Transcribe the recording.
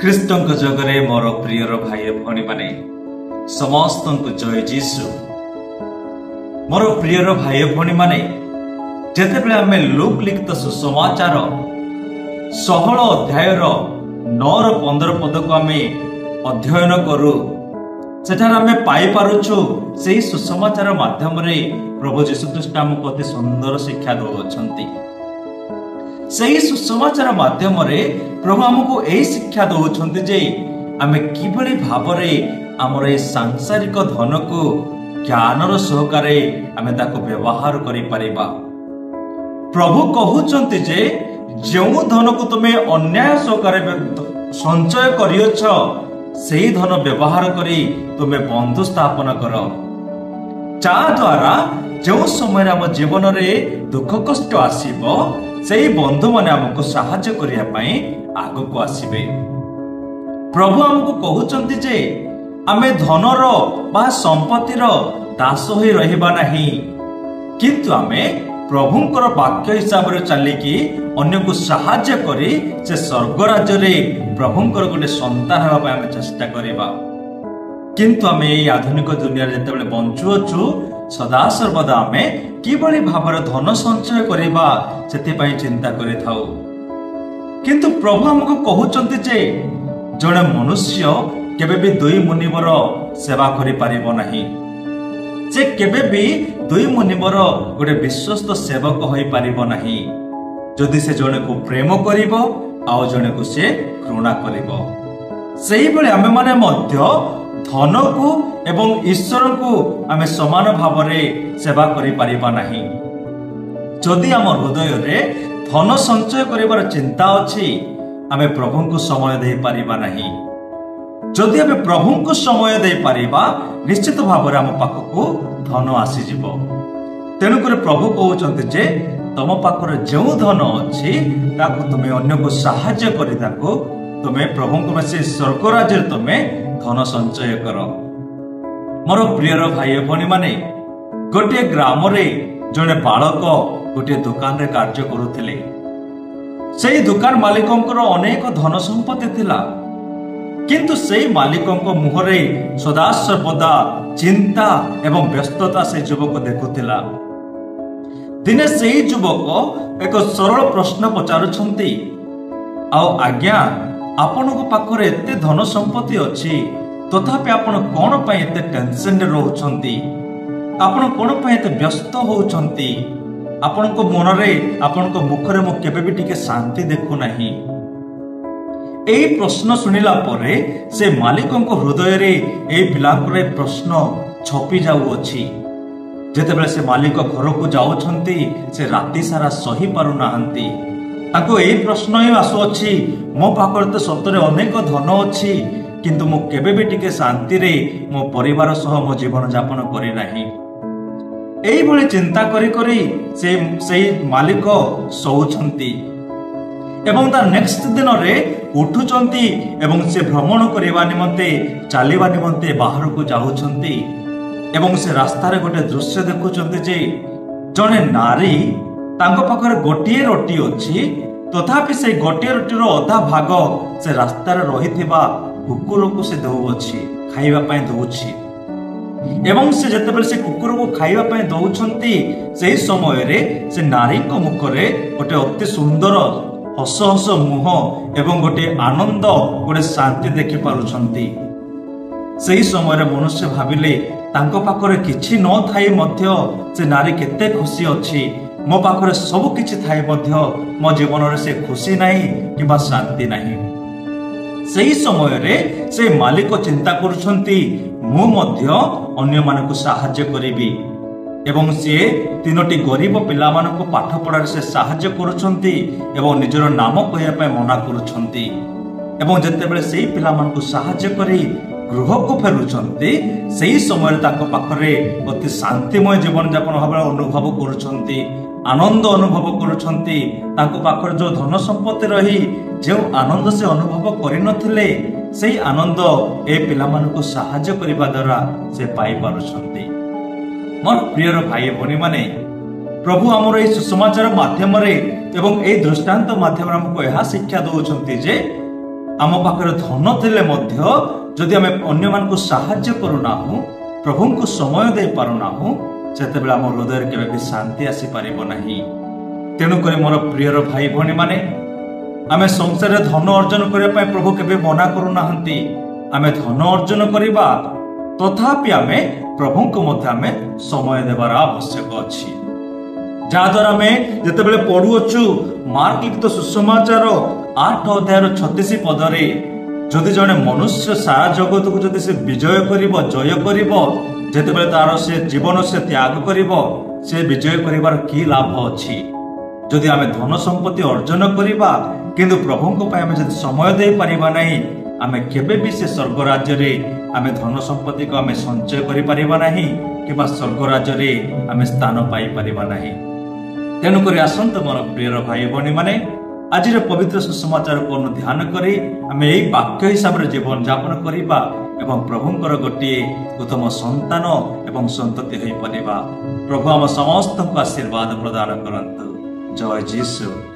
ଖ୍ରୀଷ୍ଟଙ୍କ ଜଗରେ ମୋର ପ୍ରିୟର ଭାଇ ଭଉଣୀମାନେ ସମସ୍ତଙ୍କୁ ଜୟ ଯୀଶୁ। ମୋର ପ୍ରିୟର ଭାଇ ଭଉଣୀମାନେ, ଯେତେବେଳେ ଆମେ ଲୁକ୍ ଲିଖିତ ସୁସମାଚାର 16 ଅଧ୍ୟାୟର 9-15 ପଦକୁ ଆମେ ଅଧ୍ୟୟନ କରୁ, ସେଠାରେ ଆମେ ପାଇପାରୁଛୁ ସେହି ସୁସମାଚାର ମାଧ୍ୟମରେ ପ୍ରଭୁ ଯୀଶୁଖ୍ରୀଷ୍ଟ ଆମକୁ ଅତି ସୁନ୍ଦର ଶିକ୍ଷା ଦେଉଅଛନ୍ତି। ସେହି ସୁସମାଚାର ମାଧ୍ୟମରେ ପ୍ରଭୁ ଆମକୁ ଏହି ଶିକ୍ଷା ଦେଉଛନ୍ତି ଯେ ଆମେ କିଭଳି ଭାବରେ ଆମର ଏହି ସାଂସାରିକ ଧନକୁ ଜ୍ଞାନର ସହକାରେ ଆମେ ତାକୁ ବ୍ୟବହାର କରିପାରିବା। ପ୍ରଭୁ କହୁଛନ୍ତି ଯେ ଯେଉଁ ଧନକୁ ତୁମେ ଅନ୍ୟାୟ ସହକାରେ ସଞ୍ଚୟ କରିଅଛ, ସେହି ଧନ ବ୍ୟବହାର କରି ତୁମେ ବନ୍ଧୁ ସ୍ଥାପନ କର, ଯାହାଦ୍ୱାରା ଯେଉଁ ସମୟରେ ଆମ ଜୀବନରେ ଦୁଃଖ କଷ୍ଟ ଆସିବ, ସେହି ବନ୍ଧୁମାନେ ଆମକୁ ସାହାଯ୍ୟ କରିବା ପାଇଁ ଆଗକୁ ଆସିବେ। ପ୍ରଭୁ ଆମକୁ କହୁଛନ୍ତି ଯେ ଆମେ ଧନର ବା ସମ୍ପତ୍ତିର ଦାସ ହୋଇ ରହିବା ନାହିଁ, କିନ୍ତୁ ଆମେ ପ୍ରଭୁଙ୍କର ବାକ୍ୟ ହିସାବରେ ଚାଲିକି ଅନ୍ୟକୁ ସାହାଯ୍ୟ କରି ସେ ସ୍ୱର୍ଗ ରାଜ୍ୟରେ ପ୍ରଭୁଙ୍କର ଗୋଟେ ସନ୍ତାନ ହେବା ପାଇଁ ଆମେ ଚେଷ୍ଟା କରିବା। କିନ୍ତୁ ଆମେ ଏହି ଆଧୁନିକ ଦୁନିଆରେ ଯେତେବେଳେ ବଞ୍ଚୁଅଛୁ, ସଦାସର୍ବଦା ଆମେ କିଭଳି ଭାବରେ ଧନ ସଞ୍ଚୟ କରିବା ସେଥିପାଇଁ ଚିନ୍ତା କରିଥାଉ। କିନ୍ତୁ ପ୍ରଭୁ ଆମକୁ କହୁଛନ୍ତି ଯେ ଜଣେ ମନୁଷ୍ୟ କେବେ ବି ଦୁଇ ମୁନିବର ସେବା କରିପାରିବ ନାହିଁ। ସେ କେବେ ବି ଦୁଇ ମୁନିବର ଗୋଟେ ବିଶ୍ୱସ୍ତ ସେବକ ହୋଇପାରିବ ନାହିଁ। ଯଦି ସେ ଜଣକୁ ପ୍ରେମ କରିବ ଆଉ ଜଣକୁ ସେ ଘୃଣା କରିବ, ସେଇଭଳି ଆମେମାନେ ମଧ୍ୟ ଧନକୁ ଏବଂ ଈଶ୍ୱରଙ୍କୁ ଆମେ ସମାନ ଭାବରେ ସେବା କରିପାରିବା ନାହିଁ। ଯଦି ଆମ ହୃଦୟରେ ଧନ ସଞ୍ଚୟ କରିବାର ଚିନ୍ତା ଅଛି, ଆମେ ପ୍ରଭୁଙ୍କୁ ସମୟ ଦେଇପାରିବା ନାହିଁ। ଯଦି ଆମେ ପ୍ରଭୁଙ୍କୁ ସମୟ ଦେଇପାରିବା, ନିଶ୍ଚିତ ଭାବରେ ଆମ ପାଖକୁ ଧନ ଆସିଯିବ। ତେଣୁକରି ପ୍ରଭୁ କହୁଛନ୍ତି ଯେ ତମ ପାଖରେ ଯେଉଁ ଧନ ଅଛି ତାକୁ ତୁମେ ଅନ୍ୟକୁ ସାହାଯ୍ୟ କରି ତାକୁ ତୁମେ ପ୍ରଭୁଙ୍କୁ ସେ ସ୍ୱର୍ଗ ରାଜ୍ୟରେ ତୁମେ ଧନ ସଞ୍ଚୟ କର। ମୋର ପ୍ରିୟର ଭାଇ ଭଉଣୀମାନେ, ଗୋଟିଏ ଗ୍ରାମରେ ଜଣେ ବାଳକ ଗୋଟିଏ ଦୋକାନରେ କାର୍ଯ୍ୟ କରୁଥିଲେ। ସେହି ଦୋକାନ ମାଲିକଙ୍କର ଅନେକ ଧନ ସମ୍ପତ୍ତି ଥିଲା, କିନ୍ତୁ ସେହି ମାଲିକଙ୍କ ମୁହଁରେ ସଦାସର୍ବଦା ଚିନ୍ତା ଏବଂ ବ୍ୟସ୍ତତା ସେ ଯୁବକ ଦେଖୁଥିଲା। ଦିନେ ସେହି ଯୁବକ ଏକ ସରଳ ପ୍ରଶ୍ନ ପଚାରୁଛନ୍ତି, ଆଉ ଆଜ୍ଞା, ଆପଣଙ୍କ ପାଖରେ ଏତେ ଧନ ସମ୍ପତ୍ତି ଅଛି, ତଥାପି ଆପଣ କଣ ପାଇଁ ଏତେ ଟେନସନରେ ରହୁଛନ୍ତି? ଆପଣ କଣ ପାଇଁ ଏତେ ବ୍ୟସ୍ତ ହଉଛନ୍ତି? ଆପଣଙ୍କ ମନରେ, ଆପଣଙ୍କ ମୁଖରେ ମୁଁ କେବେ ବି ଟିକେ ଶାନ୍ତି ଦେଖୁନାହିଁ। ଏହି ପ୍ରଶ୍ନ ଶୁଣିଲା ପରେ ସେ ମାଲିକଙ୍କ ହୃଦୟରେ ଏହି ପିଲାଙ୍କର ଏ ପ୍ରଶ୍ନ ଛପି ଯାଉଅଛି। ଯେତେବେଳେ ସେ ମାଲିକ ଘରକୁ ଯାଉଛନ୍ତି, ସେ ରାତି ସାରା ସହି ପାରୁନାହାନ୍ତି। ତାଙ୍କୁ ଏହି ପ୍ରଶ୍ନ ହିଁ ଆସୁଅଛି, ମୋ ପାଖରେ ତ ସତରେ ଅନେକ ଧନ ଅଛି, କିନ୍ତୁ ମୁଁ କେବେ ବି ଟିକେ ଶାନ୍ତିରେ ମୋ ପରିବାର ସହ ମୋ ଜୀବନ ଯାପନ କରିନାହିଁ। ଏଇଭଳି ଚିନ୍ତା କରି କରି ସେଇ ମାଲିକ ଶୋଉଛନ୍ତି ଏବଂ ତା ନେକ୍ସଟ ଦିନରେ ଉଠୁଛନ୍ତି ଏବଂ ସେ ଭ୍ରମଣ କରିବା ନିମନ୍ତେ, ଚାଲିବା ନିମନ୍ତେ ବାହାରକୁ ଯାଉଛନ୍ତି। ଏବଂ ସେ ରାସ୍ତାରେ ଗୋଟେ ଦୃଶ୍ୟ ଦେଖୁଛନ୍ତି ଯେ ଜଣେ ନାରୀ, ତାଙ୍କ ପାଖରେ ଗୋଟିଏ ରୋଟି ଅଛି, ତଥାପି ସେଇ ଗୋଟିଏ ରୋଟିର ଅଧା ଭାଗ ସେ ରାସ୍ତାରେ ରହିଥିବା କୁକୁରକୁ ସେ ଦେଉଅଛି, ଖାଇବା ପାଇଁ ଦେଉଛି। ଏବଂ ସେ ଯେତେବେଳେ ସେ କୁକୁରକୁ ଖାଇବା ପାଇଁ ଦେଉଛନ୍ତି, ସେହି ସମୟରେ ସେ ନାରୀଙ୍କ ମୁଖରେ ଗୋଟେ ଅତି ସୁନ୍ଦର ହସ ହସ ମୁହଁ ଏବଂ ଗୋଟେ ଆନନ୍ଦ, ଗୋଟେ ଶାନ୍ତି ଦେଖିପାରୁଛନ୍ତି। ସେହି ସମୟରେ ମନୁଷ୍ୟ ଭାବିଲେ, ତାଙ୍କ ପାଖରେ କିଛି ନଥାଇ ମଧ୍ୟ ସେ ନାରୀ କେତେ ଖୁସି ଅଛି। ମୋ ପାଖରେ ସବୁ କିଛି ଥାଇ ମଧ୍ୟ ମୋ ଜୀବନରେ ସେ ଖୁସି ନାହିଁ କିମ୍ବା ଶାନ୍ତି ନାହିଁ। ସେହି ସମୟରେ ସେ ମାଲିକ ଚିନ୍ତା କରୁଛନ୍ତି, ମୁଁ ମଧ୍ୟ ଅନ୍ୟମାନଙ୍କୁ ସାହାଯ୍ୟ କରିବି। ଏବଂ ସିଏ 3ଟି ଗରିବ ପିଲାମାନଙ୍କୁ ପାଠ ପଢ଼ାରେ ସେ ସାହାଯ୍ୟ କରୁଛନ୍ତି ଏବଂ ନିଜର ନାମ କହିବା ପାଇଁ ମନା କରୁଛନ୍ତି। ଏବଂ ଯେତେବେଳେ ସେହି ପିଲାମାନଙ୍କୁ ସାହାଯ୍ୟ କରି ଗୃହକୁ ଫେରୁଛନ୍ତି, ସେହି ସମୟରେ ତାଙ୍କ ପାଖରେ ଅତି ଶାନ୍ତିମୟ ଜୀବନଯାପନ ଭାବରେ ଅନୁଭବ କରୁଛନ୍ତି, ଆନନ୍ଦ ଅନୁଭବ କରୁଛନ୍ତି। ତାଙ୍କ ପାଖରେ ଯେଉଁ ଧନ ସମ୍ପତ୍ତି ରହି ଯେଉଁ ଆନନ୍ଦ ସେ ଅନୁଭବ କରିନଥିଲେ, ସେହି ଆନନ୍ଦ ଏ ପିଲାମାନଙ୍କୁ ସାହାଯ୍ୟ କରିବା ଦ୍ୱାରା ସେ ପାଇପାରୁଛନ୍ତି। ମୋର ପ୍ରିୟର ଭାଇ ଭଉଣୀମାନେ, ପ୍ରଭୁ ଆମର ଏହି ସୁସମାଚାର ମାଧ୍ୟମରେ ଏବଂ ଏହି ଦୃଷ୍ଟାନ୍ତ ମାଧ୍ୟମରେ ଆମକୁ ଏହା ଶିକ୍ଷା ଦେଉଛନ୍ତି ଯେ आम पाखे धन थे जदि आम अन्य साहाय्य करूना प्रभु को समय दे पारुना से आम हृदय केवे भी शांति आसी पारिबो नहीं। तेणुक मोर प्रियर भाई भौणी माने आम संसार धन अर्जन करने प्रभु केवे मना करूना आम धन अर्जन करवा तथापि आम प्रभु को आम समय देवार आवश्यक अच्छी जहाद्वारा आम जिते पढ़ुअछु मार्क लिखित सुसमाचार 8 अध्याय 36 पदरे जदि जड़े मनुष्य सारा जगत को जदि से विजय करिब जय करिब जेतेबेले तार से जीवन से त्याग करिब से विजय करिवार की लाभ अछि। जदि आम धन संपत्ति अर्जन करिबा किंतु प्रभु को आम जदि समय दे पारिबा नहीं आम केबे भी से स्वर्ग राज्य रे आम धन संपत्ति को आम संचय करि पारिबा नहीं कि स्वर्ग राज्य रे आम स्थान पाई पारिबा नहीं। तेणुक आसत मोर प्रियर भाई भौणी माने आज पवित्र सुसमाचार को ध्यान करी आम यही वाक्य हिसाब से जीवन यापन करवा एवं प्रभुंकर गोटे उत्तम संतान एवं संतति हो पारिबा। प्रभु आम समस्त आशीर्वाद प्रदान करंतु। जय जीसु।